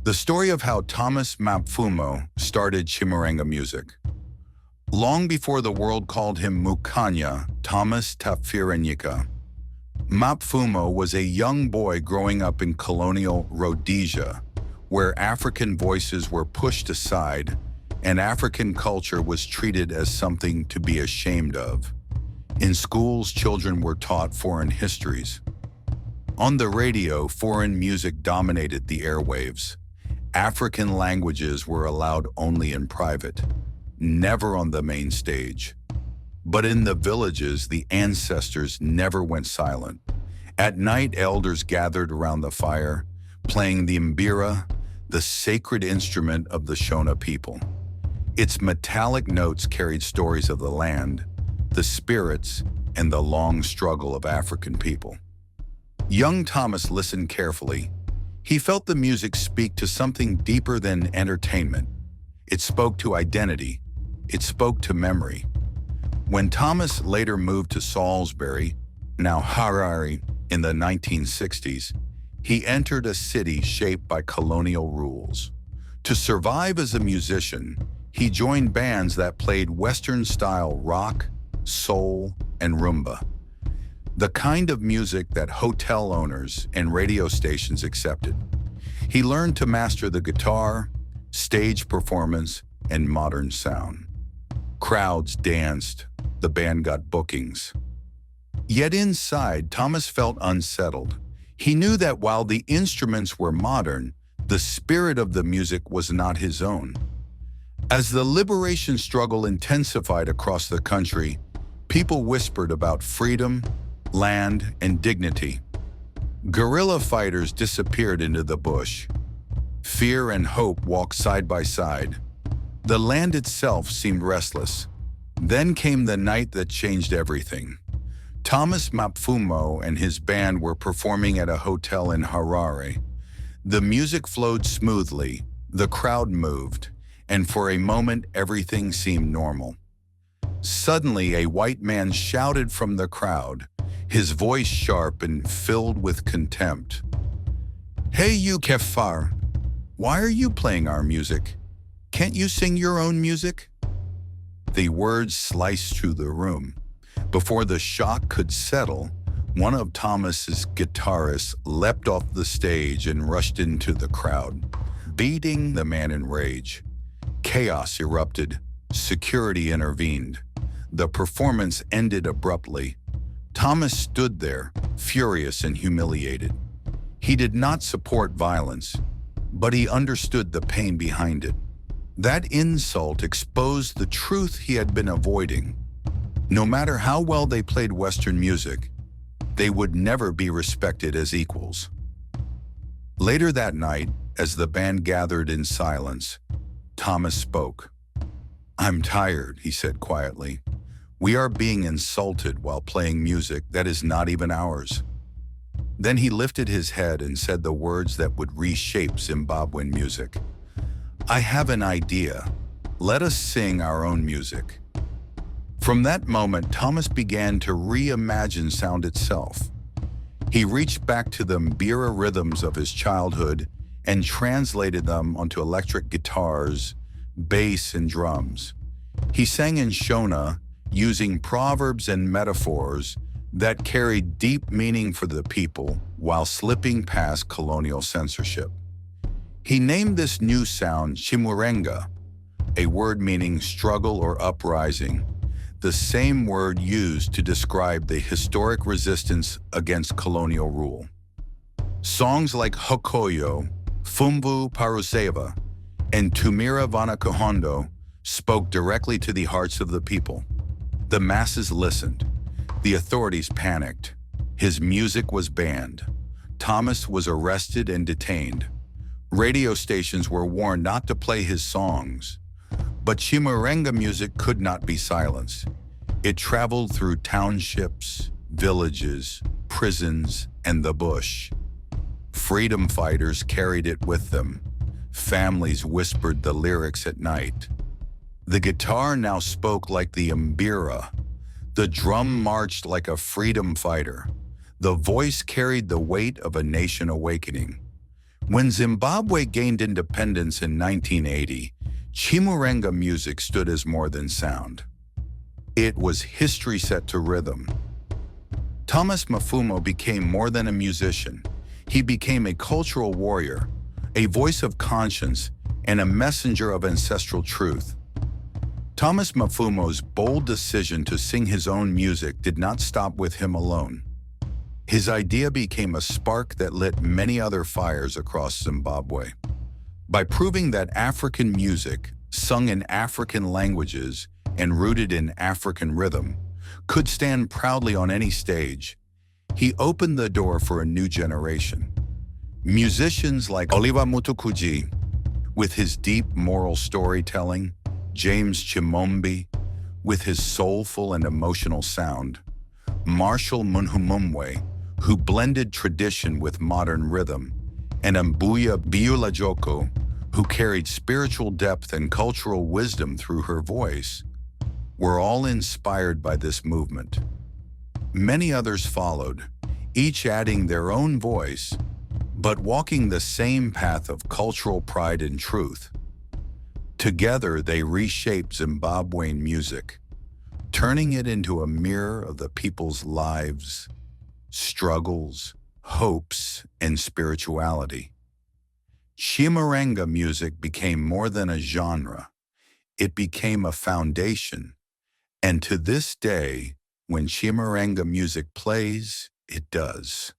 The story of how Thomas Mapfumo started Chimurenga music. Long before the world called him Mukanya, Thomas Tapfiranyika, Mapfumo was a young boy growing up in colonial Rhodesia, where African voices were pushed aside and African culture was treated as something to be ashamed of. In schools, children were taught foreign histories. On the radio, foreign music dominated the airwaves. African languages were allowed only in private, never on the main stage. But in the villages, the ancestors never went silent. At night, elders gathered around the fire, playing the mbira, the sacred instrument of the Shona people. Its metallic notes carried stories of the land, the spirits, and the long struggle of African people. Young Thomas listened carefully. He felt the music speak to something deeper than entertainment. It spoke to identity. It spoke to memory. When Thomas later moved to Salisbury, now Harare, in the 1960s, he entered a city shaped by colonial rules. To survive as a musician, he joined bands that played Western-style rock, soul, and rumba, the kind of music that hotel owners and radio stations accepted. He learned to master the guitar, stage performance, and modern sound. Crowds danced, the band got bookings. Yet inside, Thomas felt unsettled. He knew that while the instruments were modern, the spirit of the music was not his own. As the liberation struggle intensified across the country, people whispered about freedom, land, and dignity. Guerrilla fighters disappeared into the bush. Fear and hope walked side by side. The land itself seemed restless. Then came the night that changed everything. Thomas Mapfumo and his band were performing at a hotel in Harare. The music flowed smoothly, the crowd moved, and for a moment everything seemed normal. Suddenly, a white man shouted from the crowd, his voice sharp and filled with contempt. "Hey you Kefar, why are you playing our music? Can't you sing your own music?" The words sliced through the room. Before the shock could settle, one of Thomas's guitarists leapt off the stage and rushed into the crowd, beating the man in rage. Chaos erupted. Security intervened. The performance ended abruptly. Thomas stood there, furious and humiliated. He did not support violence, but he understood the pain behind it. That insult exposed the truth he had been avoiding. No matter how well they played Western music, they would never be respected as equals. Later that night, as the band gathered in silence, Thomas spoke. "I'm tired," he said quietly. "We are being insulted while playing music that is not even ours." Then he lifted his head and said the words that would reshape Zimbabwean music. "I have an idea. Let us sing our own music." From that moment, Thomas began to reimagine sound itself. He reached back to the mbira rhythms of his childhood and translated them onto electric guitars, bass, and drums. He sang in Shona, using proverbs and metaphors that carried deep meaning for the people while slipping past colonial censorship. He named this new sound Chimurenga, a word meaning struggle or uprising, the same word used to describe the historic resistance against colonial rule. Songs like Hokoyo, Fumvu Paruseva, and Tumira Vanakohondo spoke directly to the hearts of the people. The masses listened. The authorities panicked. His music was banned. Thomas was arrested and detained. Radio stations were warned not to play his songs. But Chimurenga music could not be silenced. It traveled through townships, villages, prisons, and the bush. Freedom fighters carried it with them. Families whispered the lyrics at night. The guitar now spoke like the mbira. The drum marched like a freedom fighter. The voice carried the weight of a nation awakening. When Zimbabwe gained independence in 1980, Chimurenga music stood as more than sound. It was history set to rhythm. Thomas Mapfumo became more than a musician. He became a cultural warrior, a voice of conscience, and a messenger of ancestral truth. Thomas Mapfumo's bold decision to sing his own music did not stop with him alone. His idea became a spark that lit many other fires across Zimbabwe. By proving that African music, sung in African languages and rooted in African rhythm, could stand proudly on any stage, he opened the door for a new generation. Musicians like Oliver Mutukudzi, with his deep moral storytelling, James Chimombe, with his soulful and emotional sound, Marshal Munhumumwe, who blended tradition with modern rhythm, and Ambuya Beulah Dyoko, who carried spiritual depth and cultural wisdom through her voice, were all inspired by this movement. Many others followed, each adding their own voice, but walking the same path of cultural pride and truth. Together, they reshaped Zimbabwean music, turning it into a mirror of the people's lives, struggles, hopes, and spirituality. Chimurenga music became more than a genre. It became a foundation, and to this day, when Chimurenga music plays, it does.